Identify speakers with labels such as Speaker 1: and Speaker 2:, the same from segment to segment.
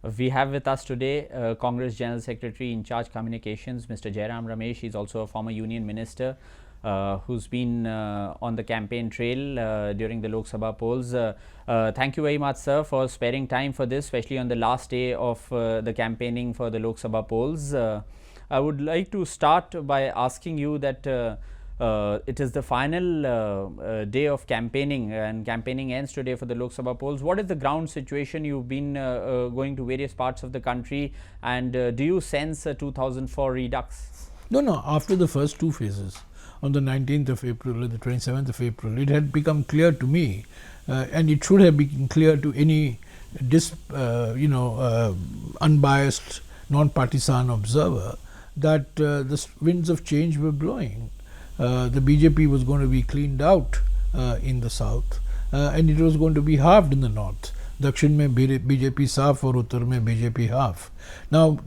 Speaker 1: We have with us today Congress General Secretary in charge communications, Mr. Jairam Ramesh. He's also a former union minister who's been on the campaign trail during the Lok Sabha polls. Thank you very much, sir, for sparing time for this, especially on the last day of the campaigning for the Lok Sabha polls. I would like to start by asking you that it is the final day of campaigning, and campaigning ends today for the Lok Sabha polls. What is the ground situation? You've been going to various parts of the country, and do you sense a 2004 redux?
Speaker 2: No. After the first two phases, on the 19th of April and the 27th of April, it had become clear to me, and it should have been clear to any unbiased, non-partisan observer, that the winds of change were blowing. The BJP was going to be cleaned out in the south, and it was going to be halved in the north. Dakshin mein BJP saaf और उत्तर में BJP half. Now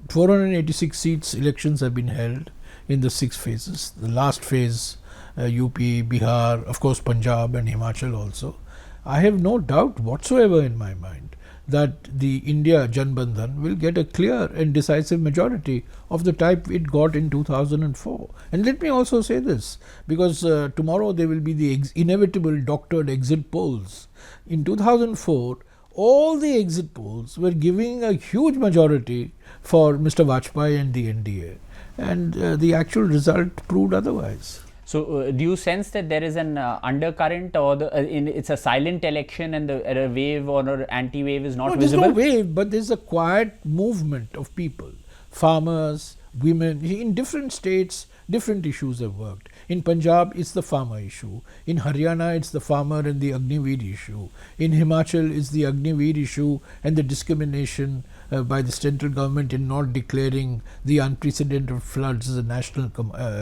Speaker 2: 486 seats elections have been held in the 6 phases. The last phase, UP, Bihar, of course Punjab and Himachal also. I have no doubt whatsoever in my mind that the India Janbandhan will get a clear and decisive majority of the type it got in 2004. And let me also say this, because tomorrow there will be the inevitable doctored exit polls. In 2004, all the exit polls were giving a huge majority for Mr. Vajpayee and the NDA, and the actual result proved otherwise.
Speaker 1: So, do you sense that there is an undercurrent, or it's a silent election and the wave or anti-wave is not visible?
Speaker 2: There's no wave, but there's a quiet movement of people, farmers, women. In different states, different issues have worked. In Punjab, it's the farmer issue. In Haryana, it's the farmer and the Agniveer issue. In Himachal, it's the Agniveer issue and the discrimination by the central government in not declaring the unprecedented floods as a national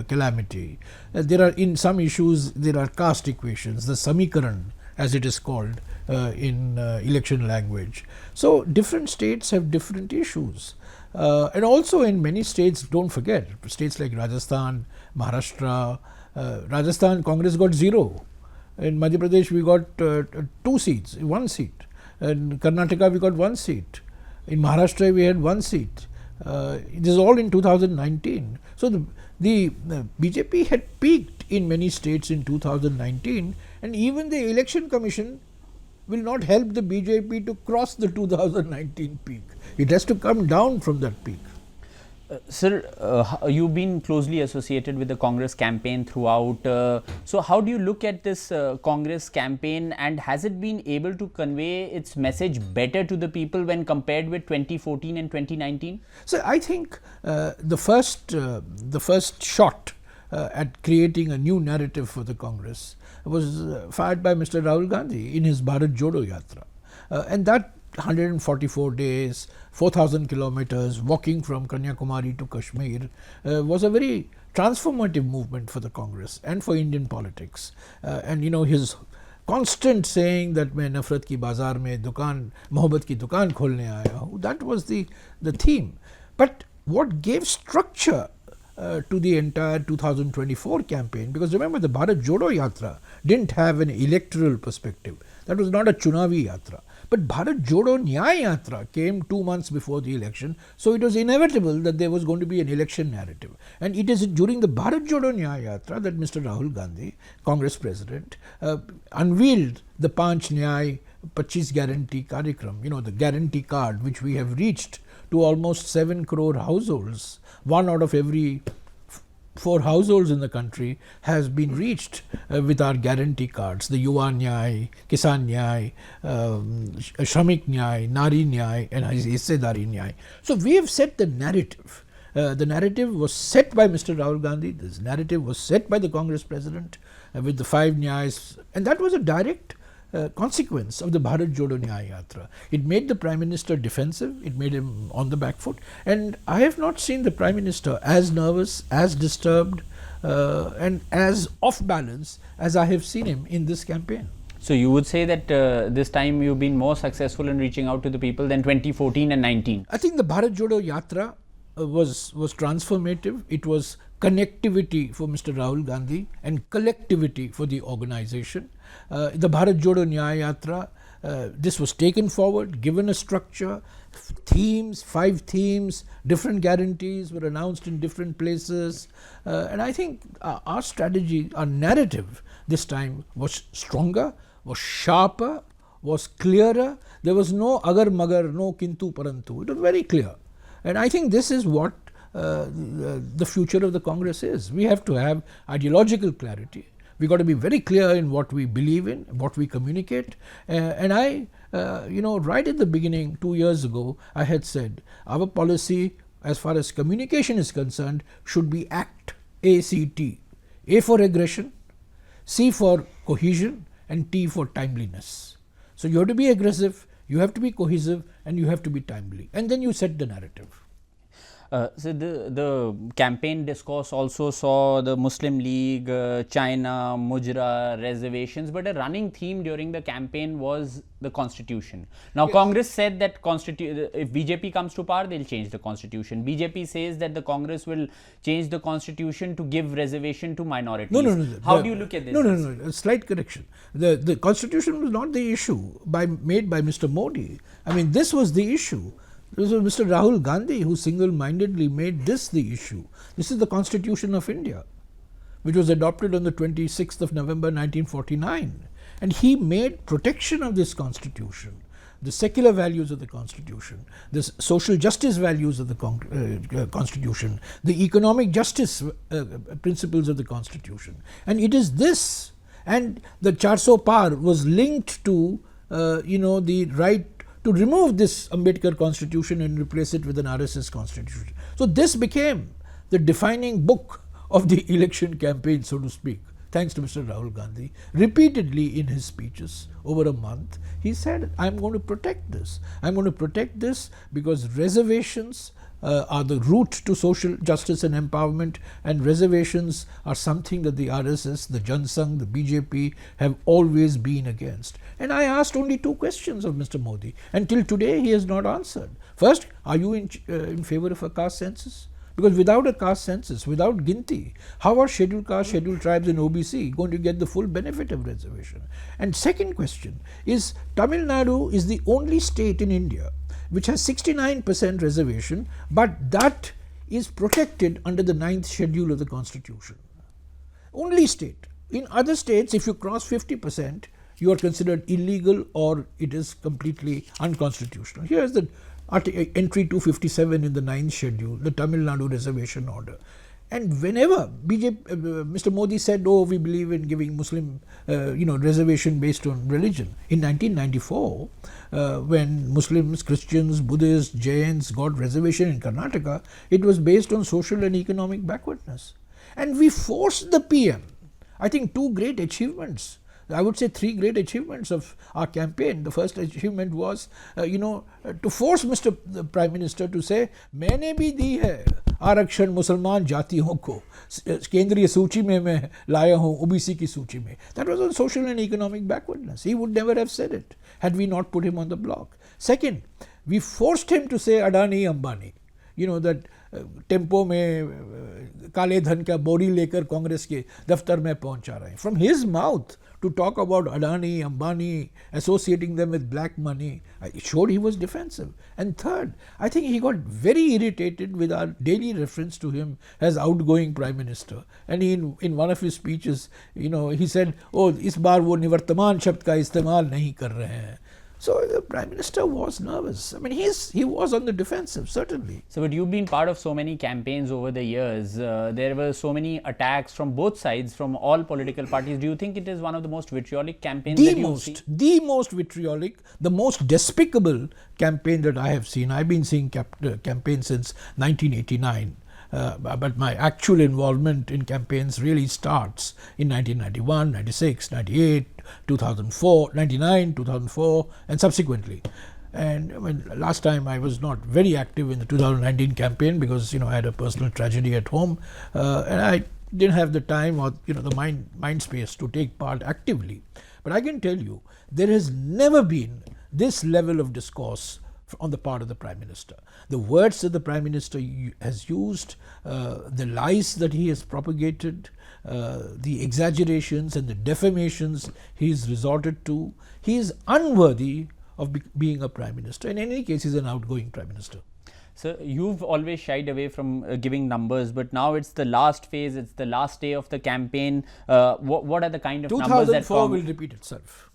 Speaker 2: calamity. There are, in some issues, there are caste equations, the Samikaran, as it is called in election language. So different states have different issues. And also in many states, don't forget, states like Rajasthan, Maharashtra, Rajasthan Congress got 0. In Madhya Pradesh we got 2 seats, 1 seat. In Karnataka we got 1 seat. In Maharashtra we had 1 seat. This is all in 2019. So the BJP had peaked in many states in 2019, and even the election commission will not help the BJP to cross the 2019 peak. It has to come down from that peak.
Speaker 1: Sir, you've been closely associated with the Congress campaign throughout. So, how do you look at this Congress campaign, and has it been able to convey its message better to the people when compared with 2014 and 2019?
Speaker 2: So, I think the first shot at creating a new narrative for the Congress was fired by Mr. Rahul Gandhi in his Bharat Jodo Yatra, and that 144 days, 4,000 kilometers, walking from Kanyakumari to Kashmir was a very transformative movement for the Congress and for Indian politics. And his constant saying that मैं नफरत की बाजार में दुकान मोहब्बत की दुकान खोलने आया हूँ, that was the theme. But what gave structure to the entire 2024 campaign, because remember the Bharat Jodo Yatra didn't have an electoral perspective. That was not a Chunavi Yatra. But Bharat Jodo Nyay Yatra came 2 months before the election, so it was inevitable that there was going to be an election narrative. And it is during the Bharat Jodo Nyay Yatra that Mr. Rahul Gandhi, Congress President, unveiled the Panch Nyay 25 Guarantee Karyakram, the guarantee card which we have reached to almost 7 crore households. 1 out of every 4 households in the country has been reached with our guarantee cards, the Yuva Nyay, Kisan Nyay, Shramik Nyay, Nari Nyay and Hissedari Nyay. So we have set the narrative. The narrative was set by Mr. Rahul Gandhi, this narrative was set by the Congress President with the 5 Nyayas, and that was a direct consequence of the Bharat Jodo Nyay Yatra. It made the Prime Minister defensive, it made him on the back foot, and I have not seen the Prime Minister as nervous, as disturbed and as off balance as I have seen him in this campaign.
Speaker 1: So, you would say that this time you've been more successful in reaching out to the people than 2014 and 19?
Speaker 2: I think the Bharat Jodo Yatra was transformative. It was connectivity for Mr. Rahul Gandhi and collectivity for the organization. The Bharat Jodo Nyaya Yatra This was taken forward, given a structure, themes, 5 themes, different guarantees were announced in different places, and I think our strategy, our narrative this time was stronger, was sharper, was clearer. There was no agar magar, no kintu parantu. It was very clear, and I think this is what the future of the Congress is. We have to have ideological clarity. We got to be very clear in what we believe in, what we communicate. And I, right at the beginning, 2 years ago, I had said our policy as far as communication is concerned should be ACT, A-C-T. A for aggression, C for cohesion, and T for timeliness. So you have to be aggressive, you have to be cohesive, and you have to be timely. And then you set the narrative.
Speaker 1: So the campaign discourse also saw the Muslim League, China, Mujra, reservations, but a running theme during the campaign was the constitution. Now, yes. Congress said that if BJP comes to power, they'll change the constitution. BJP says that the Congress will change the constitution to give reservation to minorities.
Speaker 2: No.
Speaker 1: How do you look at this?
Speaker 2: No. A slight correction. The constitution was not the issue made by Mr. Modi. I mean, this was the issue. This was Mr. Rahul Gandhi who single-mindedly made this the issue. This is the Constitution of India, which was adopted on the 26th of November 1949. And he made protection of this Constitution, the secular values of the Constitution, the social justice values of the Constitution, the economic justice principles of the Constitution. And it is this, and the 400 Par was linked to, the right to remove this Ambedkar constitution and replace it with an RSS constitution. So this became the defining book of the election campaign, so to speak, thanks to Mr. Rahul Gandhi. Repeatedly in his speeches over a month, he said, I'm going to protect this. I'm going to protect this because reservations are the route to social justice and empowerment, and reservations are something that the RSS, the Jan Sangh, the BJP have always been against. And I asked only 2 questions of Mr. Modi, and till today he has not answered. First, are you in favor of a caste census? Because without a caste census, without Ginti, how are scheduled caste, scheduled tribes and OBC going to get the full benefit of reservation? And second question is, Tamil Nadu is the only state in India which has 69% reservation, but that is protected under the 9th schedule of the Constitution. Only state. In other states, if you cross 50%, you are considered illegal or it is completely unconstitutional. Here is the entry 257 in the 9th schedule, the Tamil Nadu reservation order. And whenever Mr. Modi said, oh, we believe in giving Muslim, reservation based on religion. In 1994, when Muslims, Christians, Buddhists, Jains got reservation in Karnataka, it was based on social and economic backwardness. And we forced the PM. I think 2 great achievements. I would say 3 great achievements of our campaign. The first achievement was, to force the Prime Minister to say, मैंने भी दी है आरक्षण मुसलमान जातियों को केंद्रीय सूची में मैं लाया हूँ ओबीसी की सूची में. That was on social and economic backwardness. He would never have said it had we not put him on the block. Second, we forced him to say Adani, Ambani. That tempo में काले धन का बोरी लेकर कांग्रेस के दफ्तर में पहुंचा रहे हैं. From his mouth to talk about Adani, Ambani, associating them with black money, it showed he was defensive. And third, I think he got very irritated with our daily reference to him as outgoing Prime Minister. And in one of his speeches, he said, oh, इस बार वो निवर्तमान शब्द का इस्तेमाल नहीं कर रहे हैं. So the Prime Minister was nervous. I mean, he was on the defensive, certainly.
Speaker 1: So, but you've been part of so many campaigns over the years. There were so many attacks from both sides, from all political parties. Do you think it is one of the most vitriolic campaigns that you've seen?
Speaker 2: The most vitriolic, the most despicable campaign that I have seen. I've been seeing campaigns since 1989. But my actual involvement in campaigns really starts in 1991, 96, 98, 2004, 99, 2004 and subsequently. And last time I was not very active in the 2019 campaign because I had a personal tragedy at home and I didn't have the time or the mind space to take part actively. But I can tell you there has never been this level of discourse on the part of the Prime Minister. The words that the Prime Minister has used, the lies that he has propagated, the exaggerations and the defamations he has resorted to, he is unworthy of being a Prime Minister. In any case, he is an outgoing Prime Minister.
Speaker 1: So, you've always shied away from giving numbers, but now it's the last phase, it's the last day of the campaign. What are the kind of numbers that
Speaker 2: 2004 will repeat itself.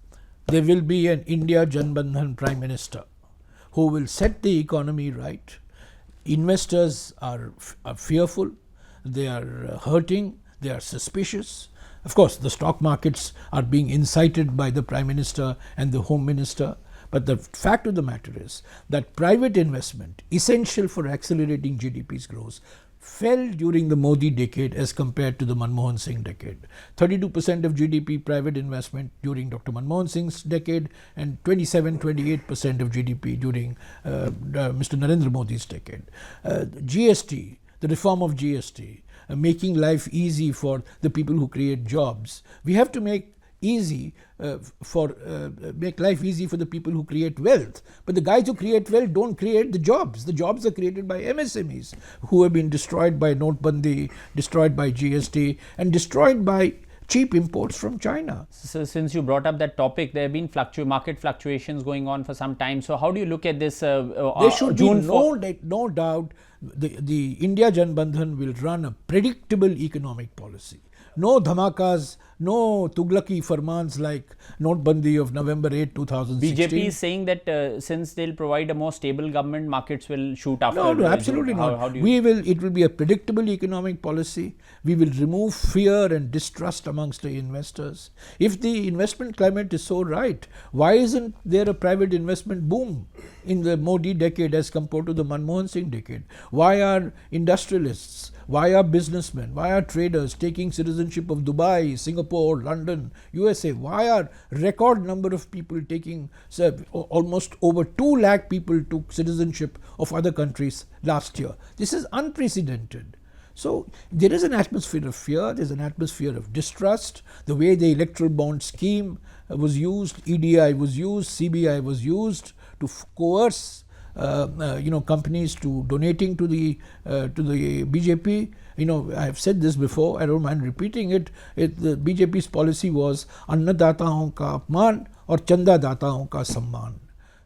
Speaker 2: There will be an India Janbandhan Prime Minister who will set the economy right. Investors are fearful, they are hurting, they are suspicious. Of course, the stock markets are being incited by the Prime Minister and the Home Minister. But the fact of the matter is that private investment, essential for accelerating GDP's growth, fell during the Modi decade as compared to the Manmohan Singh decade. 32% of GDP private investment during Dr. Manmohan Singh's decade, and 27-28% of GDP during Mr. Narendra Modi's decade. GST, the reform of GST, making life easy for the people who create jobs. We have to make make life easy for the people who create wealth. But the guys who create wealth don't create the jobs. The jobs are created by MSMEs who have been destroyed by Notebandi, destroyed by GST, and destroyed by cheap imports from China.
Speaker 1: So, since you brought up that topic, there have been market fluctuations going on for some time. So, how do you look at this?
Speaker 2: There should be no doubt the India Janbandhan will run a predictable economic policy. No dhamakas, no Tughlaki farmans like Notebandi of November 8, 2016.
Speaker 1: BJP is saying that since they'll provide a more stable government, markets will shoot after.
Speaker 2: No, absolutely not. How do you it will be a predictable economic policy. We will remove fear and distrust amongst the investors. If the investment climate is so right, why isn't there a private investment boom in the Modi decade as compared to the Manmohan Singh decade? Why are industrialists, why are businessmen, why are traders taking citizenship of Dubai, Singapore, London, USA? Why are record number of people taking, almost over 2 lakh people took citizenship of other countries last year? This is unprecedented. So, there is an atmosphere of fear, there is an atmosphere of distrust. The way the electoral bond scheme was used, EDI was used, CBI was used to coerce companies to donating to the BJP. I have said this before, I don't mind repeating it. The BJP's policy was Annadataon ka apman or Chanda dataon ka samman.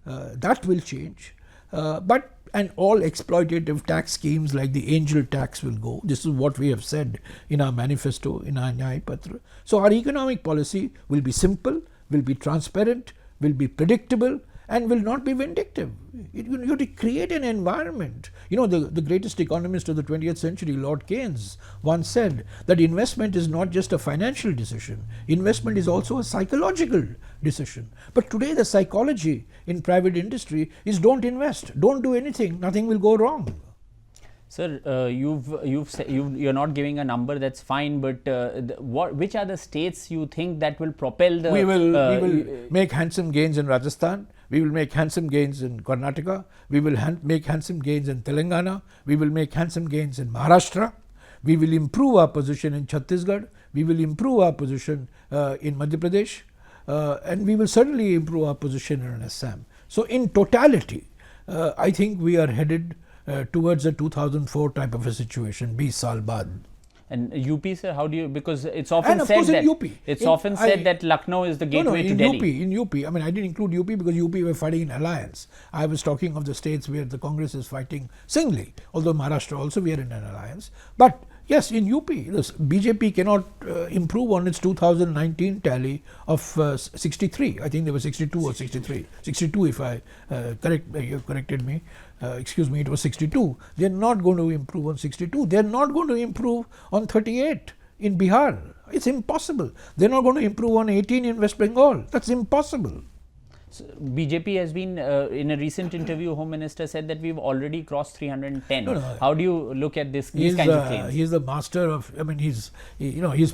Speaker 2: That will change. And all exploitative tax schemes like the angel tax will go. This is what we have said in our manifesto, in our Nyay Patra. So, our economic policy will be simple, will be transparent, will be predictable, and will not be vindictive. You have to create an environment. The greatest economist of the 20th century, Lord Keynes, once said that investment is not just a financial decision, investment is also a psychological decision. But today the psychology in private industry is don't invest, don't do anything, nothing will go wrong.
Speaker 1: Sir, you're not giving a number, that's fine, but which are the states you think that will propel the...
Speaker 2: We will make handsome gains in Rajasthan, we will make handsome gains in Karnataka, we will make handsome gains in Telangana, we will make handsome gains in Maharashtra, we will improve our position in Chhattisgarh, we will improve our position in Madhya Pradesh, and we will certainly improve our position in Assam. So, in totality, I think we are headed towards a 2004 type of a situation, 20 saal baad.
Speaker 1: And UP, sir, how do you, because it's often
Speaker 2: and
Speaker 1: said
Speaker 2: course,
Speaker 1: that that Lucknow is the gateway to Delhi.
Speaker 2: In UP, I mean, I didn't include UP because UP were fighting in alliance. I was talking of the states where the Congress is fighting singly, although Maharashtra also we are in an alliance. But yes, in UP, the BJP cannot improve on its 2019 tally of 63. I think they were 62 or 63. 62 if I you corrected me. Excuse me, it was 62. They are not going to improve on 62. They are not going to improve on 38 in Bihar. It's impossible. They are not going to improve on 18 in West Bengal. That's impossible.
Speaker 1: So, BJP has been, in a recent interview, Home Minister said that we've already crossed 310.
Speaker 2: No.
Speaker 1: How do you look at these kinds of claims?
Speaker 2: He's the master of, I mean, he's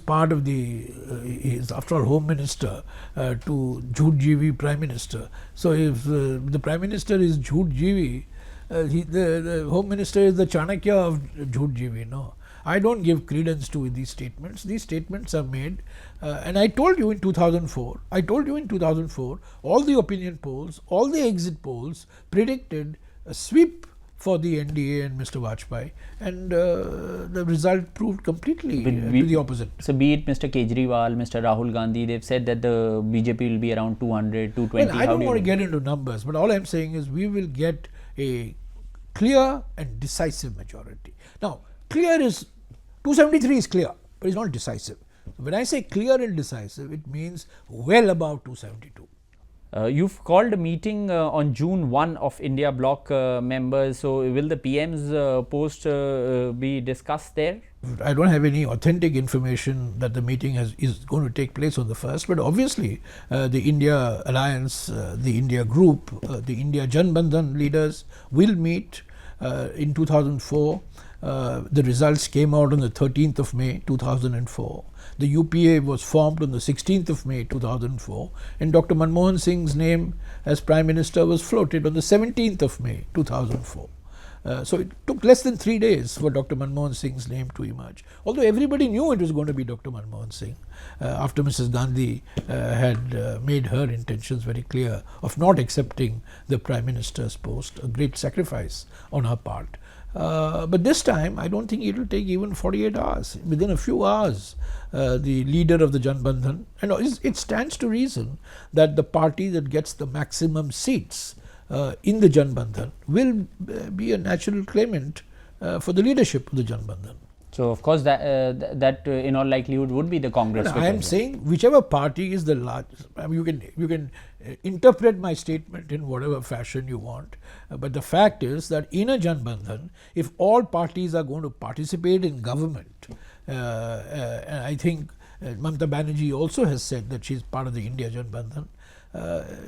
Speaker 2: part of he's after all Home Minister to Jhoot Jivi Prime Minister. So, if the Prime Minister is Jhoot Jivi, the Home Minister is the Chanakya of Jhoot Jivi, no. I don't give credence to these statements. These statements are made, and I told you in 2004, all the opinion polls, all the exit polls predicted a sweep for the NDA and Mr. Vajpayee, and the result proved completely to the opposite.
Speaker 1: So be it Mr. Kejriwal, Mr. Rahul Gandhi, they've said that the BJP will be around 200, 220.
Speaker 2: Well, I don't want to get into numbers, but all I'm saying is we will get a clear and decisive majority. Now, clear is 273 is clear, but it's not decisive. When I say clear and decisive, it means well above 272.
Speaker 1: You've called a meeting on June 1 of India bloc members. So, will the PM's post be discussed there?
Speaker 2: I don't have any authentic information that the meeting is going to take place on the 1st, but obviously the India Alliance, the India Group, the India Janbandhan leaders will meet in 2004. The results came out on the 13th of May 2004. The UPA was formed on the 16th of May 2004, and Dr. Manmohan Singh's name as Prime Minister was floated on the 17th of May 2004. So it took less than 3 days for Dr. Manmohan Singh's name to emerge. Although everybody knew it was going to be Dr. Manmohan Singh after Mrs. Gandhi had made her intentions very clear of not accepting the Prime Minister's post, a great sacrifice on her part. But this time, I don't think it will take even 48 hours. Within a few hours, the leader of the Janbandhan, and it stands to reason that the party that gets the maximum seats in the Janbandhan will be a natural claimant for the leadership of the Janbandhan.
Speaker 1: So, of course, that in all likelihood would be the Congress.
Speaker 2: I am saying whichever party is the largest. I mean, you can interpret my statement in whatever fashion you want, but the fact is that in a Janbandhan, if all parties are going to participate in government, and I think Mamata Banerjee also has said that she is part of the India Janbandhan,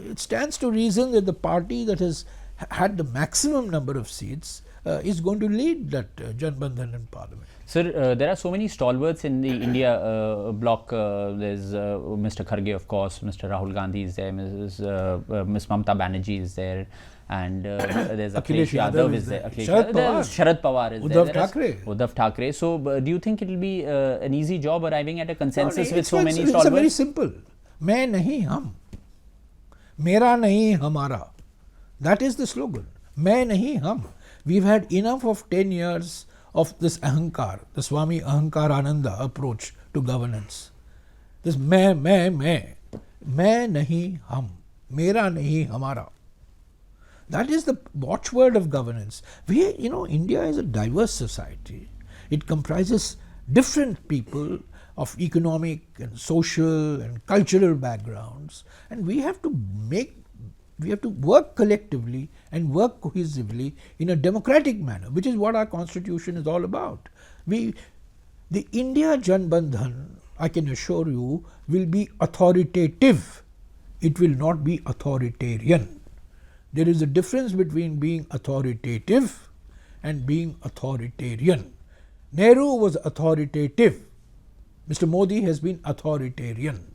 Speaker 2: it stands to reason that the party that has had the maximum number of seats is going to lead that Janbandhan in Parliament.
Speaker 1: Sir, there are so many stalwarts in the India bloc. There's Mr. Kharge, of course, Mr. Rahul Gandhi is there, Ms. Mamata Banerjee is there, and there's Akhilesh Yadav is there, Sharad Pawar is there, Uddhav Thackeray. So, do you think it will be an easy job arriving at a consensus with so many stalwarts?
Speaker 2: It's very simple. Main nahi hum. Mera nahi hamara. That is the slogan. Main nahi hum. We've had enough of 10 years of this ahankar, the Swami Ahankar Ananda approach to governance. This main nahi hum, mera nahi hamara. That is the watchword of governance. India is a diverse society. It comprises different people of economic and social and cultural backgrounds, and we have to work collectively and work cohesively in a democratic manner, which is what our constitution is all about. The India Janbandhan, I can assure you, will be authoritative. It will not be authoritarian. There is a difference between being authoritative and being authoritarian. Nehru was authoritative. Mr. Modi has been authoritarian.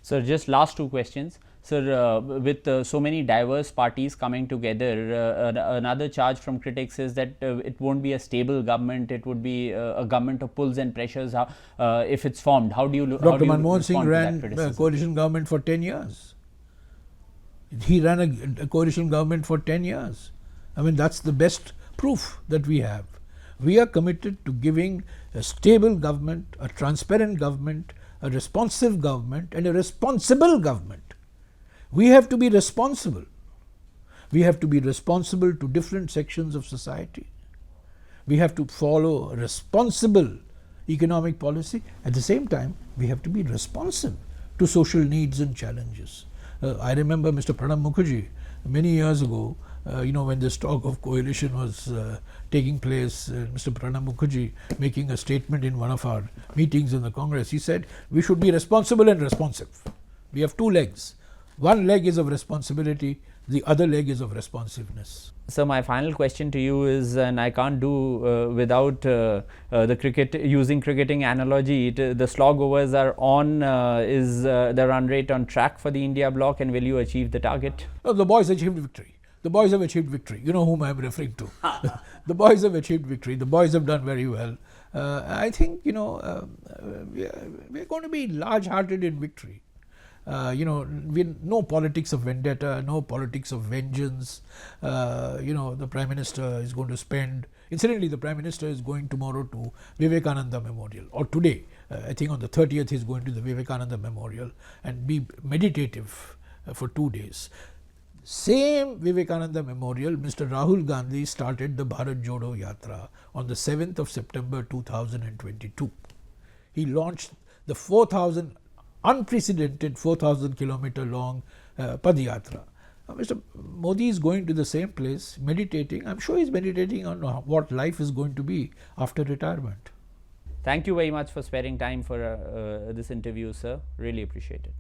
Speaker 1: Sir, just last two questions. Sir, with so many diverse parties coming together, another charge from critics is that it won't be a stable government. It would be a government of pulls and pressures. If it's formed, how do you look?
Speaker 2: Dr. Manmohan Singh ran a coalition government for 10 years. He ran a coalition government for 10 years. I mean, that's the best proof that we have. We are committed to giving a stable government, a transparent government, a responsive government, and a responsible government. We have to be responsible. We have to be responsible to different sections of society. We have to follow a responsible economic policy. At the same time, we have to be responsive to social needs and challenges. I remember Mr. Pranab Mukherjee many years ago, when this talk of coalition was taking place, Mr. Pranab Mukherjee making a statement in one of our meetings in the Congress, he said, we should be responsible and responsive. We have two legs. One leg is of responsibility, the other leg is of responsiveness.
Speaker 1: So my final question to you is, and I can't do without using cricketing analogy, the slog overs are on. Is the run rate on track for the India bloc, and will you achieve the target?
Speaker 2: Oh, the boys achieved victory. The boys have achieved victory. You know whom I am referring to. The boys have achieved victory. The boys have done very well. I think, we are going to be large-hearted in victory. No politics of vendetta, no politics of vengeance. The Prime Minister is going to spend, incidentally, the Prime Minister is going tomorrow to Vivekananda Memorial, or today, I think on the 30th he is going to the Vivekananda Memorial and be meditative for 2 days. Same Vivekananda Memorial, Mr. Rahul Gandhi started the Bharat Jodo Yatra on the 7th of September 2022. He launched the unprecedented 4,000 kilometer long Padayatra. Mr. Modi is going to the same place, meditating. I'm sure he's meditating on what life is going to be after retirement.
Speaker 1: Thank you very much for sparing time for this interview, sir. Really appreciate it.